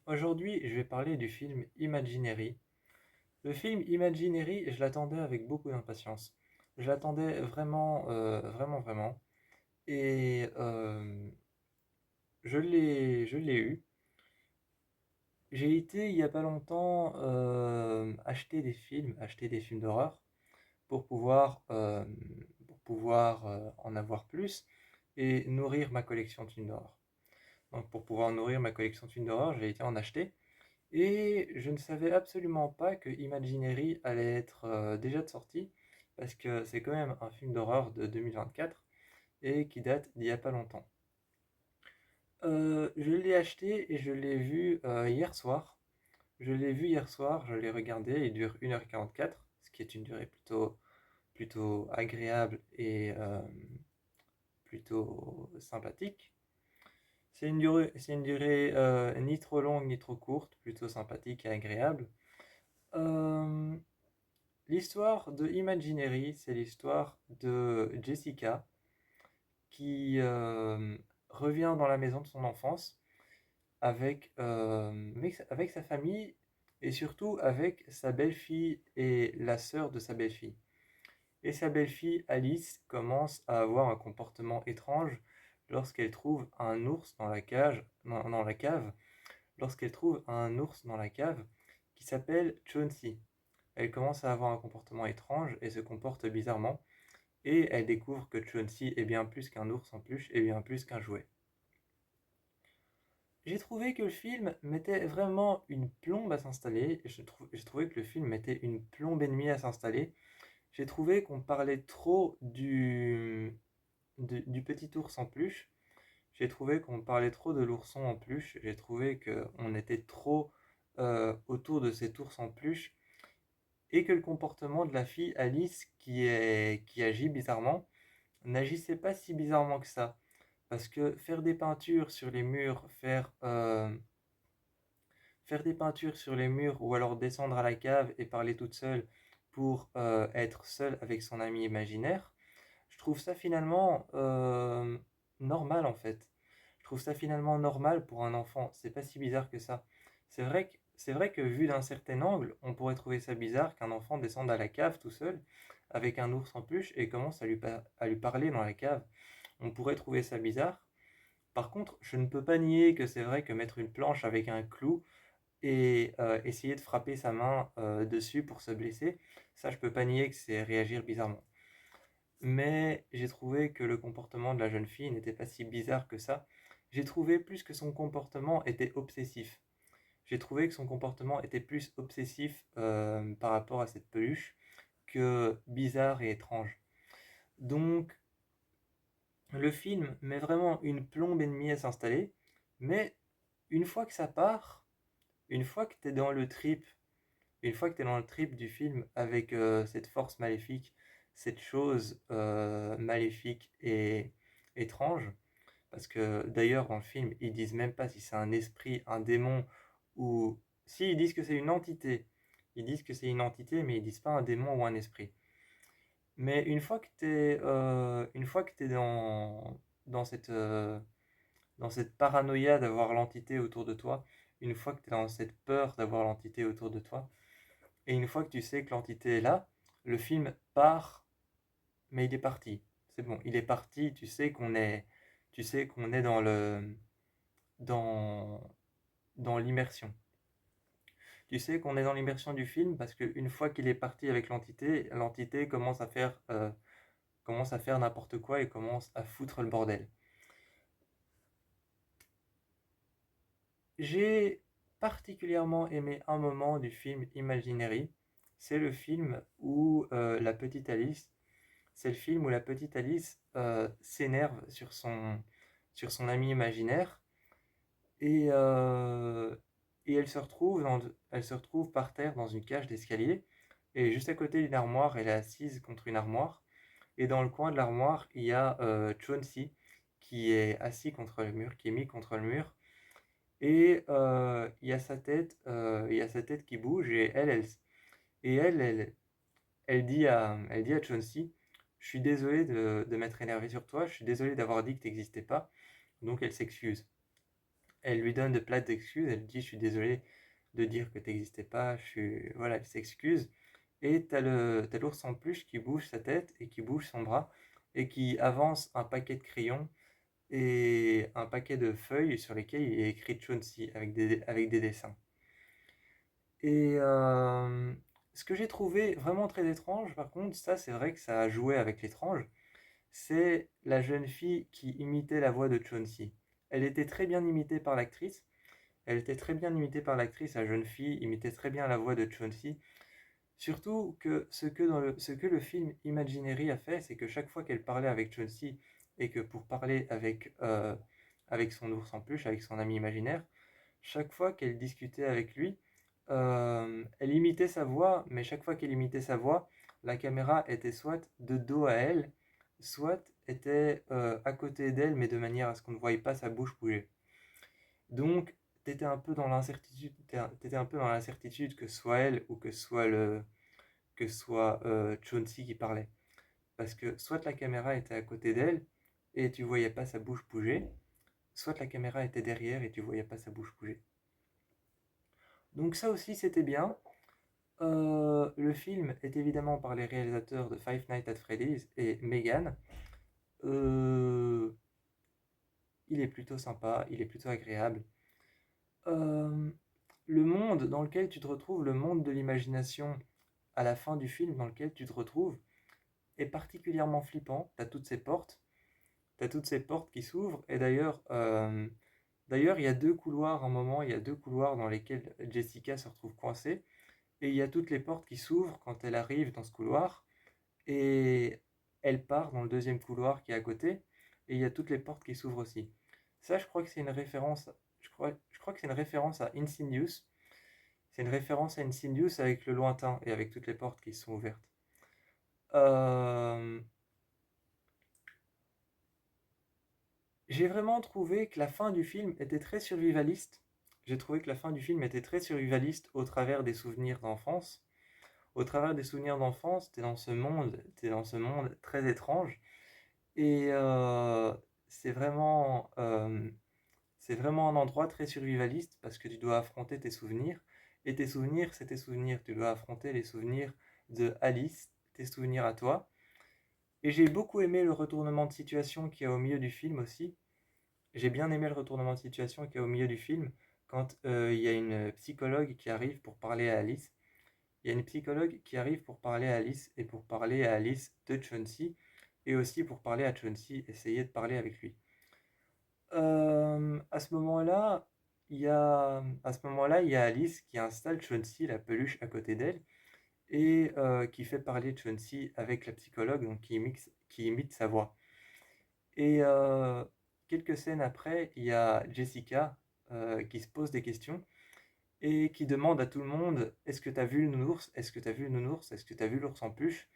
Aujourd'hui, je vais parler du film Imaginary. Le film Imaginary, je l'attendais avec beaucoup d'impatience. Je l'attendais vraiment, vraiment, vraiment. Et je l'ai eu. J'ai été, il y a pas longtemps, acheter des films d'horreur pour pouvoir en avoir plus et nourrir ma collection de films d'horreur. Donc, pour pouvoir nourrir ma collection de films d'horreur, j'ai été en acheter. Et je ne savais absolument pas que Imaginary allait être déjà de sortie, parce que c'est quand même un film d'horreur de 2024 et qui date d'il n'y a pas longtemps. Je l'ai acheté et je l'ai vu hier soir. Je l'ai regardé, il dure 1h44, ce qui est une durée plutôt agréable et plutôt sympathique. C'est une durée ni trop longue ni trop courte, plutôt sympathique et agréable. Euh, L'histoire de Imaginary, c'est l'histoire de Jessica qui revient dans la maison de son enfance avec sa famille et surtout avec sa belle-fille et la sœur de sa belle-fille. Et sa belle-fille, Alice, commence à avoir un comportement étrange lorsqu'elle trouve un ours dans la cave, lorsqu'elle trouve un ours dans la cave qui s'appelle Chauncey. Elle commence à avoir un comportement étrange et se comporte bizarrement, et elle découvre que Chauncey est bien plus qu'un ours en peluche et bien plus qu'un jouet. J'ai trouvé que le film mettait vraiment une plombe à s'installer, et j'ai trouvé que le film mettait une plombe et demie à s'installer. J'ai trouvé qu'on parlait trop du petit ours en peluche. J'ai trouvé qu'on parlait trop de l'ourson en peluche. J'ai trouvé qu'on était trop autour de cet ours en peluche et que le comportement de la fille Alice qui agit bizarrement n'agissait pas si bizarrement que ça. Parce que faire des peintures sur les murs, faire des peintures sur les murs ou alors descendre à la cave et parler toute seule pour être seule avec son ami imaginaire, je trouve ça finalement normal en fait. Je trouve ça finalement normal pour un enfant. C'est pas si bizarre que ça. C'est vrai que vu d'un certain angle, on pourrait trouver ça bizarre qu'un enfant descende à la cave tout seul avec un ours en peluche et commence à lui parler dans la cave. On pourrait trouver ça bizarre. Par contre, je ne peux pas nier que c'est vrai que mettre une planche avec un clou et essayer de frapper sa main dessus pour se blesser, ça je peux pas nier que c'est réagir bizarrement. Mais j'ai trouvé que le comportement de la jeune fille n'était pas si bizarre que ça. J'ai trouvé plus que son comportement était obsessif. J'ai trouvé que son comportement était plus obsessif par rapport à cette peluche que bizarre et étrange. Donc le film met vraiment une plombe et demie à s'installer, mais une fois que ça part, une fois que t'es dans le trip, une fois que t'es dans le trip du film avec cette force maléfique, cette chose maléfique et étrange, parce que d'ailleurs dans le film ils disent même pas si c'est un esprit, un démon ou si ils disent que c'est une entité, ils disent que c'est une entité mais ils disent pas un démon ou un esprit. Mais une fois que t'es dans dans cette paranoïa d'avoir l'entité autour de toi, une fois que tu es dans cette peur d'avoir l'entité autour de toi, et une fois que tu sais que l'entité est là, le film part, mais il est parti. C'est bon, il est parti, tu sais qu'on est dans, dans l'immersion. Tu sais qu'on est dans l'immersion du film parce qu'une fois qu'il est parti avec l'entité, l'entité commence à faire n'importe quoi et commence à foutre le bordel. J'ai particulièrement aimé un moment du film Imaginary. C'est le film où la petite Alice, c'est le film où la petite Alice s'énerve sur son ami imaginaire et, euh, et elle se retrouve par terre dans une cage d'escalier et juste à côté d'une armoire, elle est assise contre une armoire et dans le coin de l'armoire, il y a Chauncey qui est assis contre le mur, qui est mis contre le mur et il y a sa tête qui bouge et elle dit à Chauncey, je suis désolé de m'être énervé sur toi, je suis désolé d'avoir dit que tu n'existais pas, donc elle s'excuse. elle lui donne de plates excuses, elle lui dit: «Je suis désolée de dire que tu existais pas, je suis» voilà, elle s'excuse et t'as l'ours en peluche qui bouge sa tête et qui bouge son bras et qui avance un paquet de crayons et un paquet de feuilles sur lesquelles il est écrit Chauncey avec des dessins. Et ce que j'ai trouvé vraiment très étrange, par contre, ça c'est vrai que ça a joué avec l'étrange, c'est la jeune fille qui imitait la voix de Chauncey. Elle était très bien imitée par l'actrice. Elle était très bien imitée par l'actrice, la jeune fille imitait très bien la voix de Chauncey. Surtout que ce que le film Imaginary a fait, c'est que chaque fois qu'elle parlait avec Chauncey et que pour parler avec son ours en peluche, avec son ami imaginaire, chaque fois qu'elle discutait avec lui, elle imitait sa voix, mais chaque fois qu'elle imitait sa voix, la caméra était soit de dos à elle, soit était à côté d'elle, mais de manière à ce qu'on ne voyait pas sa bouche bouger. Donc, t'étais un peu dans l'incertitude, t'étais un peu dans l'incertitude que ce soit elle ou que ce soit Chauncey qui parlait. Parce que soit la caméra était à côté d'elle et tu voyais pas sa bouche bouger, soit la caméra était derrière et tu voyais pas sa bouche bouger. Donc ça aussi c'était bien. Le film est évidemment par les réalisateurs de Five Nights at Freddy's et Megan. Euh, il est plutôt sympa, il est plutôt agréable. Euh, le monde dans lequel tu te retrouves, le monde de l'imagination à la fin du film dans lequel tu te retrouves, est particulièrement flippant. T'as toutes ces portes qui s'ouvrent. Et d'ailleurs, il y a deux couloirs. À un moment, il y a deux couloirs dans lesquels Jessica se retrouve coincée. Et il y a toutes les portes qui s'ouvrent quand elle arrive dans ce couloir. Et elle part dans le deuxième couloir qui est à côté. Et il y a toutes les portes qui s'ouvrent aussi. Ça, je crois que c'est une référence. Je crois que c'est une référence à Insidious. C'est une référence à Insidious avec le lointain et avec toutes les portes qui sont ouvertes. Euh, J'ai vraiment trouvé que la fin du film était très survivaliste. J'ai trouvé que la fin du film était très survivaliste au travers des souvenirs d'enfance. Au travers des souvenirs d'enfance, t'es dans ce monde très étrange. Et c'est vraiment un endroit très survivaliste parce que tu dois affronter tes souvenirs. Et tes souvenirs, c'est tes souvenirs. Tu dois affronter les souvenirs de Alice, tes souvenirs à toi. Et j'ai beaucoup aimé le retournement de situation qu'il y a au milieu du film aussi. J'ai bien aimé le retournement de situation qu'il y a au milieu du film quand il y a une psychologue qui arrive pour parler à Alice. Il y a une psychologue qui arrive pour parler à Alice et pour parler à Alice de Chauncey et aussi pour parler à Chauncey, essayer de parler avec lui. À ce moment-là, il y a Alice qui installe Chauncey, la peluche, à côté d'elle et qui fait parler Chauncey avec la psychologue, donc qui imite sa voix. Et quelques scènes après, il y a Jessica qui se pose des questions et qui demande à tout le monde: Est-ce que tu as vu le nounours? Est-ce que tu as vu le nounours? Est-ce que tu as vu l'ours en peluche?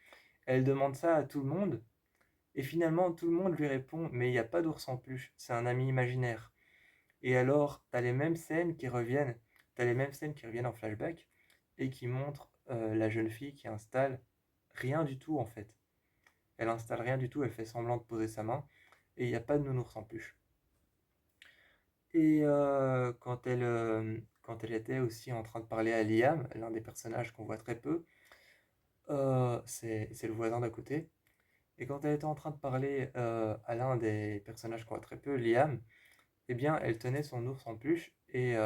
Elle demande ça à tout le monde et finalement tout le monde lui répond: Mais il n'y a pas d'ours en peluche, c'est un ami imaginaire. Et alors, tu as les mêmes scènes qui reviennent, t'as les mêmes scènes qui reviennent en flashback et qui montrent la jeune fille qui installe rien du tout en fait. Elle installe rien du tout, elle fait semblant de poser sa main et il n'y a pas de nounours en peluche. Et quand elle était aussi en train de parler à Liam, l'un des personnages qu'on voit très peu, c'est le voisin d'à côté. Et quand elle était en train de parler à l'un des personnages qu'on voit très peu, Liam, eh bien, elle tenait son ours en peluche et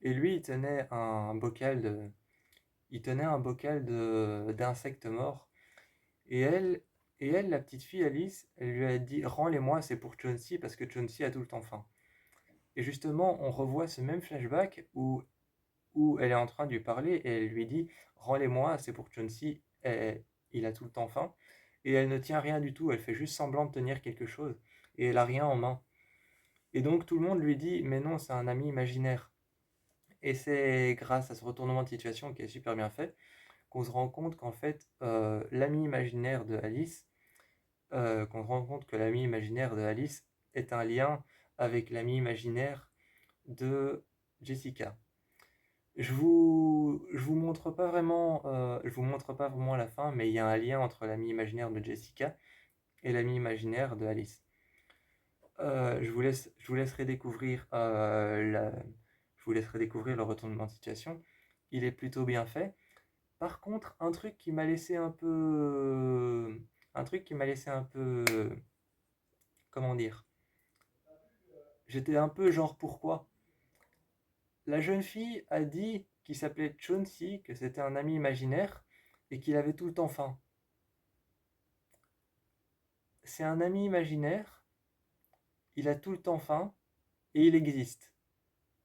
lui, il tenait un bocal d'insectes morts. Et elle, et elle, la petite fille Alice, elle lui a dit: Rends-les-moi, c'est pour Chauncey parce que Chauncey a tout le temps faim. Et justement, on revoit ce même flashback où elle est en train de lui parler et elle lui dit: Rends-les-moi, c'est pour Chauncey, il a tout le temps faim. Et elle ne tient rien du tout, elle fait juste semblant de tenir quelque chose. Et elle a rien en main. Et donc tout le monde lui dit: Mais non, c'est un ami imaginaire. Et c'est grâce à ce retournement de situation qui est super bien fait qu'on se rend compte qu'en fait, l'ami imaginaire de Alice, qu'on se rend compte que l'ami imaginaire de Alice est un lien avec l'ami imaginaire de Jessica. Je vous montre pas vraiment la fin, mais il y a un lien entre l'ami imaginaire de Jessica et l'ami imaginaire de Alice. Je vous laisserai découvrir, je vous laisserai découvrir le retournement de situation. Il est plutôt bien fait. Par contre, un truc qui m'a laissé un peu, comment dire? J'étais un peu genre pourquoi? La jeune fille a dit qu'il s'appelait Chauncey, que c'était un ami imaginaire et qu'il avait tout le temps faim. C'est un ami imaginaire, il a tout le temps faim et il existe.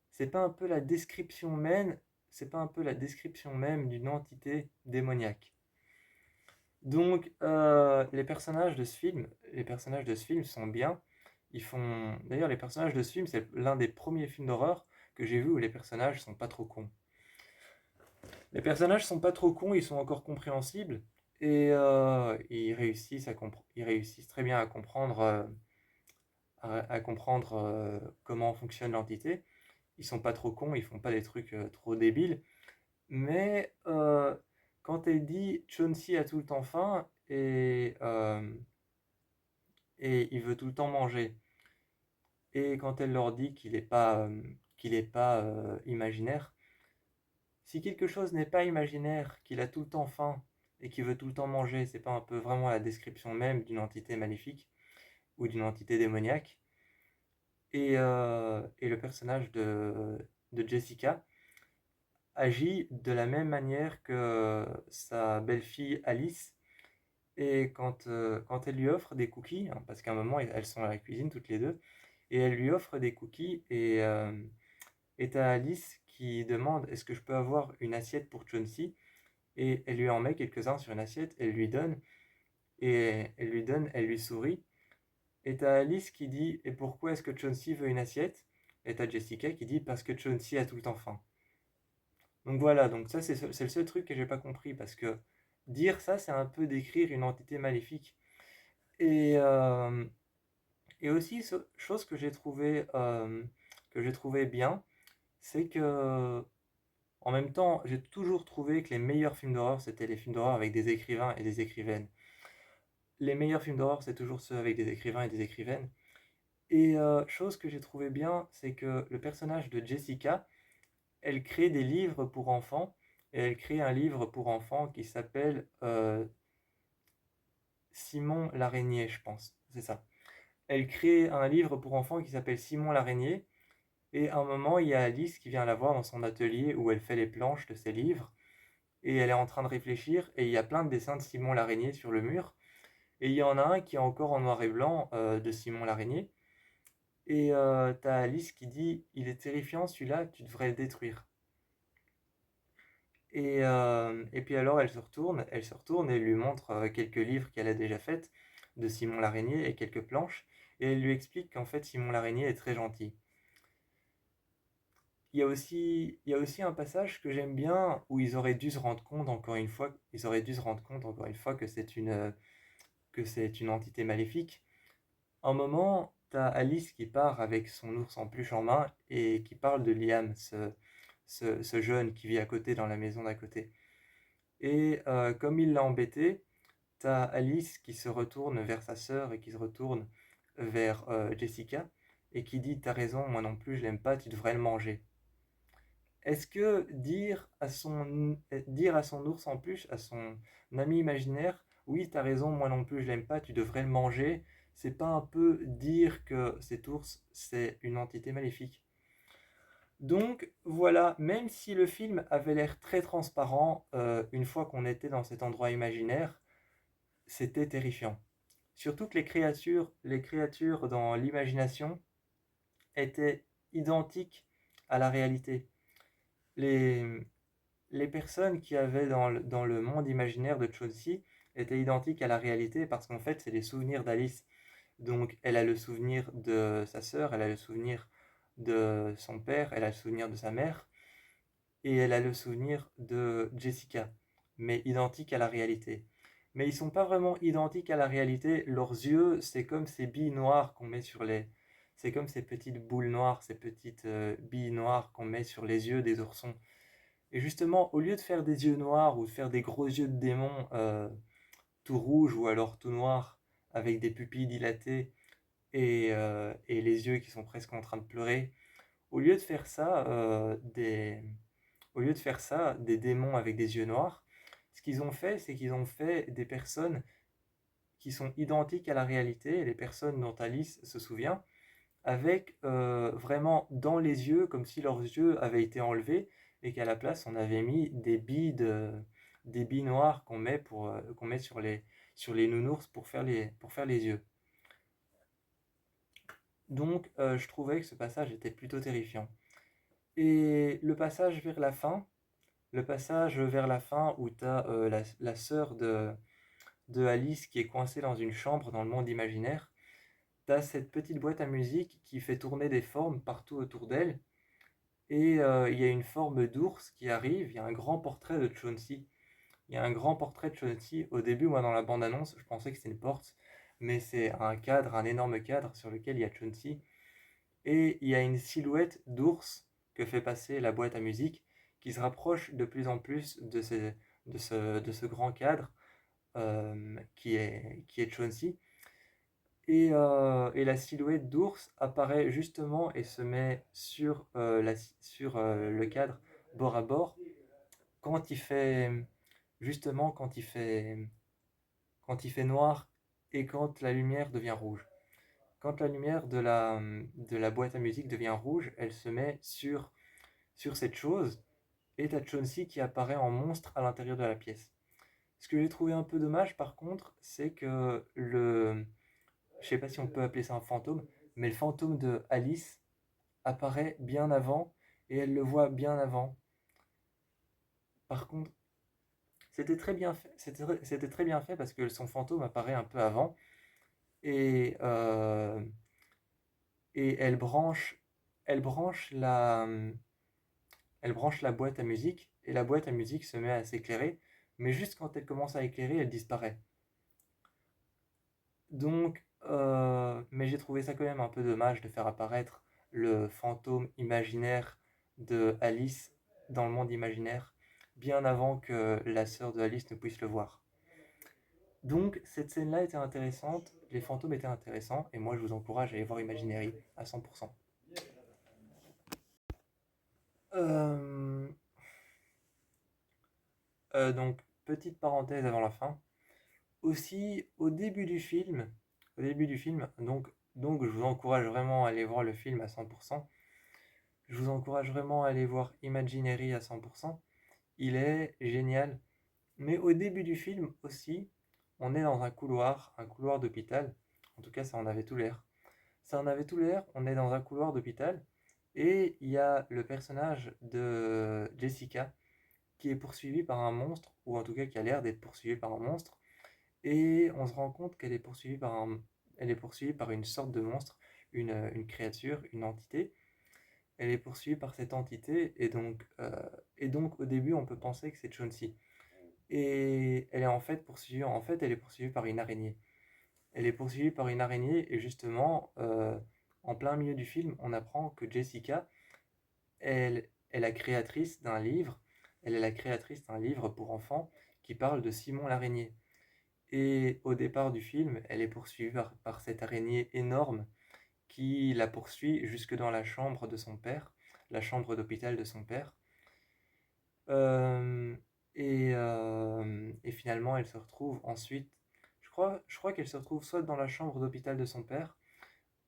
C'est pas un peu la description même, c'est pas un peu la description même d'une entité démoniaque. Donc, les personnages de ce film sont bien. D'ailleurs, les personnages de ce film, c'est l'un des premiers films d'horreur que j'ai vu où les personnages sont pas trop cons. Les personnages sont pas trop cons, ils sont encore compréhensibles et ils réussissent très bien à comprendre comment fonctionne l'entité. Ils sont pas trop cons, ils font pas des trucs trop débiles. Mais quand elle dit Chauncey a tout le temps faim et il veut tout le temps manger, et quand elle leur dit qu'il est pas imaginaire, si quelque chose n'est pas imaginaire, qu'il a tout le temps faim et qu'il veut tout le temps manger, c'est pas un peu vraiment la description même d'une entité maléfique ou d'une entité démoniaque? Et le personnage de Jessica agit de la même manière que sa belle-fille Alice. Et quand elle lui offre des cookies, hein, parce qu'à un moment elles sont à la cuisine toutes les deux, et elle lui offre des cookies, et t'as Alice qui demande est-ce que je peux avoir une assiette pour Chauncey, et elle lui en met quelques-uns sur une assiette, elle lui donne, elle lui sourit, et t'as Alice qui dit et pourquoi est-ce que Chauncey veut une assiette, et t'as Jessica qui dit parce que Chauncey a tout le temps faim. Donc voilà, donc ça c'est le seul truc que j'ai pas compris, parce que dire ça c'est un peu décrire une entité maléfique. Et, euh, et aussi, chose que j'ai trouvé bien, c'est que en même temps, j'ai toujours trouvé que les meilleurs films d'horreur, c'était les films d'horreur avec des écrivains et des écrivaines. Les meilleurs films d'horreur, c'est toujours ceux avec des écrivains et des écrivaines. Et chose que j'ai trouvé bien, c'est que le personnage de Jessica, elle crée des livres pour enfants, et elle crée un livre pour enfants qui s'appelle Simon l'araignée, je pense. C'est ça. Elle crée un livre pour enfants qui s'appelle Simon l'araignée. Et à un moment, il y a Alice qui vient la voir dans son atelier où elle fait les planches de ses livres. Et elle est en train de réfléchir. Et il y a plein de dessins de Simon l'araignée sur le mur. Et il y en a un qui est encore en noir et blanc de Simon l'araignée. Et t'as Alice qui dit il est terrifiant celui-là, tu devrais le détruire. Et puis alors elle se retourne et elle lui montre quelques livres qu'elle a déjà faits de Simon l'araignée et quelques planches. Et elle lui explique qu'en fait Simon l'araignée est très gentil. Il y a aussi un passage que j'aime bien où ils auraient dû se rendre compte encore une fois que c'est une entité maléfique. Un moment, t'as Alice qui part avec son ours en peluche en main et qui parle de Liam, ce jeune qui vit à côté dans la maison d'à côté. Et comme il l'a embêté, t'as Alice qui se retourne vers sa sœur et qui se retourne vers Jessica et qui dit t'as raison, moi non plus je l'aime pas, tu devrais le manger. Est-ce que dire à son ours en peluche, à son ami imaginaire, oui, t'as raison, moi non plus, je l'aime pas, tu devrais le manger, c'est pas un peu dire que cet ours, c'est une entité maléfique? Donc voilà, même si le film avait l'air très transparent, une fois qu'on était dans cet endroit imaginaire, c'était terrifiant. Surtout que les créatures dans l'imagination étaient identiques à la réalité. Les, les personnes qui avaient dans le monde imaginaire de Chauncey étaient identiques à la réalité parce qu'en fait, c'est les souvenirs d'Alice. Donc, elle a le souvenir de sa sœur, elle a le souvenir de son père, elle a le souvenir de sa mère, et elle a le souvenir de Jessica, mais identiques à la réalité. Mais ils sont pas vraiment identiques à la réalité. Leurs yeux, c'est comme ces billes noires qu'on met sur les... C'est comme ces petites boules noires, ces petites billes noires qu'on met sur les yeux des oursons. Et justement, au lieu de faire des yeux noirs ou de faire des gros yeux de démon tout rouges ou alors tout noirs avec des pupilles dilatées et les yeux qui sont presque en train de pleurer. Au lieu de faire ça, au lieu de faire ça, des démons avec des yeux noirs, ce qu'ils ont fait, c'est qu'ils ont fait des personnes qui sont identiques à la réalité, les personnes dont Alice se souvient, avec vraiment dans les yeux, comme si leurs yeux avaient été enlevés et qu'à la place on avait mis des billes noires qu'on met sur les nounours pour faire les yeux. Donc je trouvais que ce passage était plutôt terrifiant. Et le passage vers la fin où tu as la sœur de Alice qui est coincée dans une chambre dans le monde imaginaire, tu as cette petite boîte à musique qui fait tourner des formes partout autour d'elle. Et il y a une forme d'ours qui arrive, il y a un grand portrait de Chauncey. Il y a un grand portrait de Chauncey. Au début, moi, dans la bande-annonce, je pensais que c'était une porte, mais c'est un cadre, un énorme cadre sur lequel il y a Chauncey. Et il y a une silhouette d'ours que fait passer la boîte à musique qui se rapproche de plus en plus de ce grand cadre qui est Chauncey. Et la silhouette d'ours apparaît justement et se met sur le cadre bord à bord quand il fait justement quand il fait noir et quand la lumière devient rouge. Quand la lumière de la boîte à musique devient rouge, elle se met sur cette chose et t'as Chauncey qui apparaît en monstre à l'intérieur de la pièce. Ce que j'ai trouvé un peu dommage par contre, c'est que je sais pas si on peut appeler ça un fantôme, mais le fantôme de Alice apparaît bien avant et elle le voit bien avant. Par contre, c'était très bien fait, c'était très bien fait parce que son fantôme apparaît un peu avant et, euh, et elle branche elle branche la boîte à musique et la boîte à musique se met à s'éclairer, mais juste quand elle commence à éclairer, elle disparaît. Donc, mais j'ai trouvé ça quand même un peu dommage de faire apparaître le fantôme imaginaire de Alice dans le monde imaginaire, bien avant que la sœur de Alice ne puisse le voir. Donc, cette scène-là était intéressante, les fantômes étaient intéressants, et moi je vous encourage à aller voir Imaginary à 100%. Euh, donc, petite parenthèse avant la fin. Aussi, au début du film, donc je vous encourage vraiment à aller voir le film à 100%. Je vous encourage vraiment à aller voir Imaginary à 100%. Il est génial. Mais au début du film aussi, on est dans un couloir d'hôpital. En tout cas, ça en avait tout l'air. Ça en avait tout l'air, on est dans un couloir d'hôpital. Et il y a le personnage de Jessica qui est poursuivi par un monstre, ou en tout cas qui a l'air d'être poursuivi par un monstre. Et on se rend compte qu'elle est poursuivie elle est poursuivie par une sorte de monstre, une créature, une entité. Elle est poursuivie par cette entité et donc au début on peut penser que c'est Chauncey. Et elle est en fait elle est poursuivie par une araignée. Elle est poursuivie par une araignée et justement en plein milieu du film on apprend que Jessica elle est la créatrice d'un livre. Elle est la créatrice d'un livre pour enfants qui parle de Simon l'araignée. Et au départ du film, elle est poursuivie par cette araignée énorme qui la poursuit jusque dans la chambre de son père, la chambre d'hôpital de son père. Euh, et finalement, elle se retrouve ensuite, je crois qu'elle se retrouve soit dans la chambre d'hôpital de son père,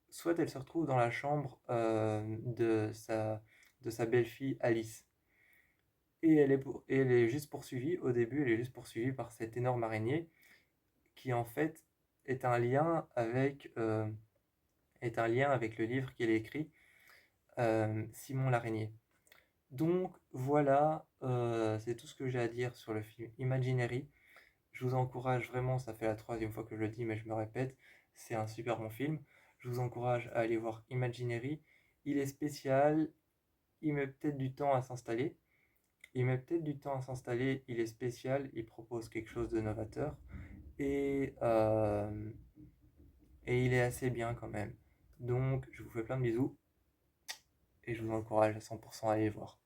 soit elle se retrouve dans la chambre de sa belle-fille Alice. Et elle est juste poursuivie, au début, elle est juste poursuivie par cette énorme araignée qui en fait est un lien avec le livre qu'elle a écrit, Simon l'araignée. Donc voilà, c'est tout ce que j'ai à dire sur le film Imaginary. Je vous encourage vraiment, ça fait la troisième fois que je le dis, mais je me répète, c'est un super bon film. Je vous encourage à aller voir Imaginary. Il est spécial, il met peut-être du temps à s'installer. Il met peut-être du temps à s'installer, il est spécial, il propose quelque chose de novateur. Et, euh, et il est assez bien quand même. Donc je vous fais plein de bisous et je vous encourage à 100% à aller voir.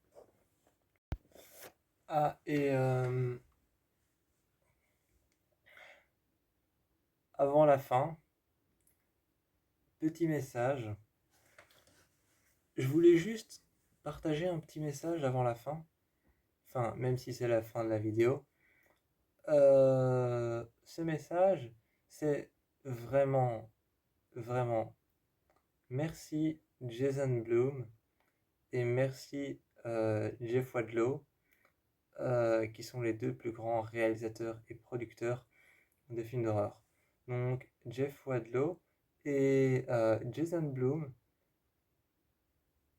Ah, et avant la fin, Petit message. Je voulais juste partager un petit message avant la fin. Enfin, même si c'est la fin de la vidéo. Ce message, c'est vraiment, vraiment merci Jason Blum et merci Jeff Wadlow, qui sont les deux plus grands réalisateurs et producteurs de films d'horreur. Donc Jeff Wadlow et Jason Blum,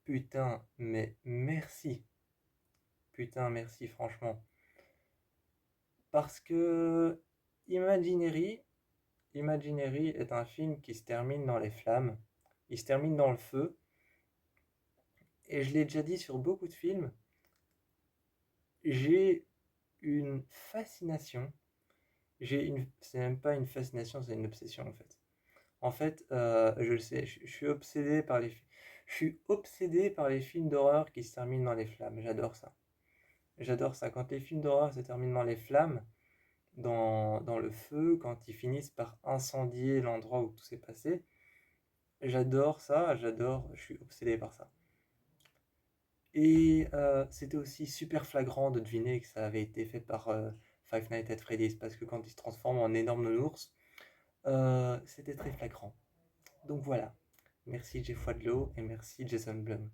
putain, mais merci. Putain, merci, franchement. Parce que Imaginary, Imaginary est un film qui se termine dans les flammes, il se termine dans le feu, et je l'ai déjà dit sur beaucoup de films, j'ai une fascination, c'est même pas une fascination, c'est une obsession en fait. En fait, je le sais, je suis obsédé par je suis obsédé par les films d'horreur qui se terminent dans les flammes, j'adore ça. J'adore ça, quand les films d'horreur se terminent dans les flammes, dans le feu, quand ils finissent par incendier l'endroit où tout s'est passé. J'adore ça, je suis obsédé par ça. Et c'était aussi super flagrant de deviner que ça avait été fait par Five Nights at Freddy's, parce que quand il se transforme en énorme nounours, c'était très flagrant. Donc voilà, merci Jeff Wadlow et merci Jason Blum.